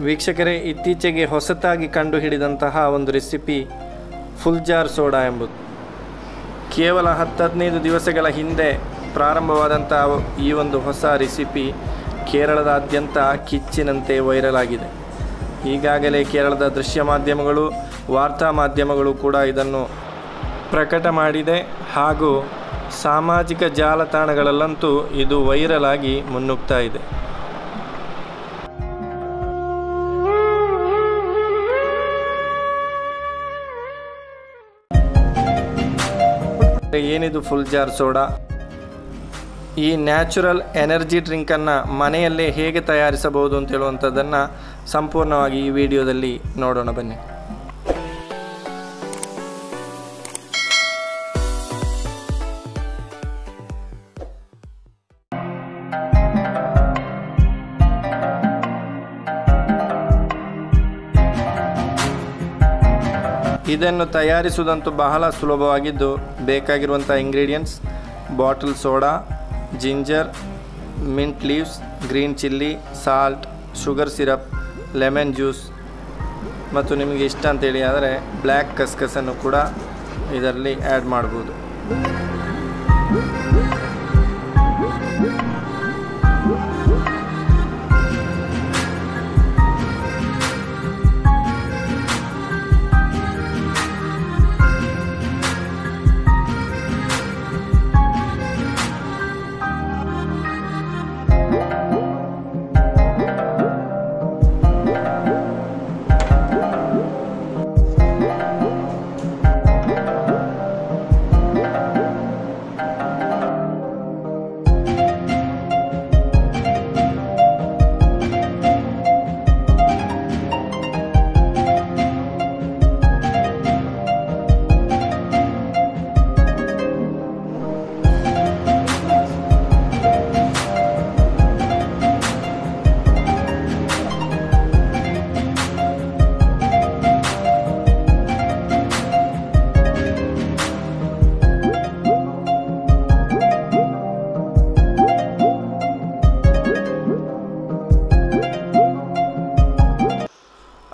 ವೀಕ್ಷಕರೇ, ಇತ್ತೀಚೆಗೆ ಹೊಸತಾಗಿ ಕಂಡುಹಿಡಿದಂತಹ ಒಂದು ರೆಸಿಪಿ ಫುಲ್ಜಾರ್ ಸೋಡಾ ಎಂಬುದು. ಕೇವಲ 10-15 ದಿವಸಗಳ ಹಿಂದೆ ಪ್ರಾರಂಭವಾದಂತಹ ಈ ಒಂದು ಹೊಸ ರೆಸಿಪಿ ಕೇರಳದಾದ್ಯಂತ ಕಿಚ್ಚಿನಂತೆ ವೈರಲ್ ಆಗಿದೆ. ಈಗಾಗಲೇ ಕೇರಳದ ದೃಶ್ಯ ಮಾಧ್ಯಮಗಳು, ವಾರ್ತಾ ಮಾಧ್ಯಮಗಳು ಕೂಡ ಇದನ್ನು ಪ್ರಕಟ ಮಾಡಿದೆ ಹಾಗೂ ಸಾಮಾಜಿಕ ಜಾಲತಾಣಗಳಲ್ಲಂತೂ ಇದು ವೈರಲ್ ಆಗಿ ಮುನ್ನುಗ್ತಾ ಇದೆ. ಏನಿದು ಫುಲ್ಜಾರ್ ಸೋಡಾ? ಈ ನ್ಯಾಚುರಲ್ ಎನರ್ಜಿ ಡ್ರಿಂಕನ್ನು ಮನೆಯಲ್ಲೇ ಹೇಗೆ ತಯಾರಿಸಬಹುದು ಅಂತ ಹೇಳುವಂಥದ್ದನ್ನು ಸಂಪೂರ್ಣವಾಗಿ ಈ ವಿಡಿಯೋದಲ್ಲಿ ನೋಡೋಣ ಬನ್ನಿ. ಇದನ್ನು ತಯಾರಿಸುವುದಂತೂ ಬಹಳ ಸುಲಭವಾಗಿದ್ದು, ಬೇಕಾಗಿರುವಂಥ ingredients: bottle soda, ginger, mint leaves, green chilli, salt, sugar syrup, lemon juice ಮತ್ತು ನಿಮಗೆ ಇಷ್ಟ ಅಂತೇಳಿ ಆದರೆ ಬ್ಲ್ಯಾಕ್ ಕಸ್ಕಸನ್ನು ಕೂಡ ಇದರಲ್ಲಿ ಆ್ಯಡ್ ಮಾಡ್ಬೋದು.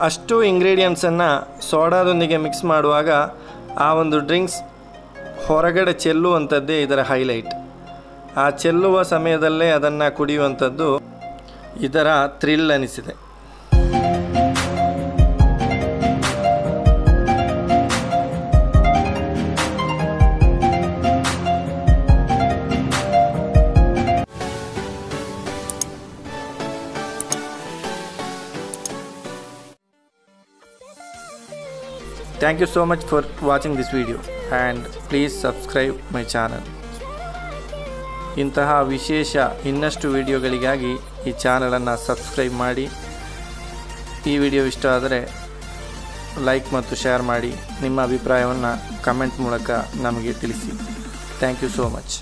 ಅಷ್ಟು ಇಂಗ್ರೀಡಿಯೆಂಟ್ಸನ್ನು ಸೋಡಾದೊಂದಿಗೆ ಮಿಕ್ಸ್ ಮಾಡುವಾಗ ಆ ಒಂದು ಡ್ರಿಂಕ್ಸ್ ಹೊರಗಡೆ ಚೆಲ್ಲುವಂಥದ್ದೇ ಇದರ ಹೈಲೈಟ್. ಆ ಚೆಲ್ಲುವ ಸಮಯದಲ್ಲೇ ಅದನ್ನು ಕುಡಿಯುವಂಥದ್ದು ಇದರ ಥ್ರಿಲ್ ಅನಿಸಿದೆ. Thank you so much for watching this video and please subscribe my channel. ಇಂತಹ ವಿಶೇಷ ಇನ್ನಷ್ಟು ವಿಡಿಯೋಗಳಿಗಾಗಿ ಈ ಚಾನಲನ್ನು ಸಬ್ಸ್ಕ್ರೈಬ್ ಮಾಡಿ. ಈ ವಿಡಿಯೋ ಇಷ್ಟ ಆದರೆ ಲೈಕ್ ಮತ್ತು ಶೇರ್ ಮಾಡಿ. ನಿಮ್ಮ ಅಭಿಪ್ರಾಯವನ್ನು ಕಮೆಂಟ್ ಮೂಲಕ ನಮಗೆ ತಿಳಿಸಿ. Thank you so much.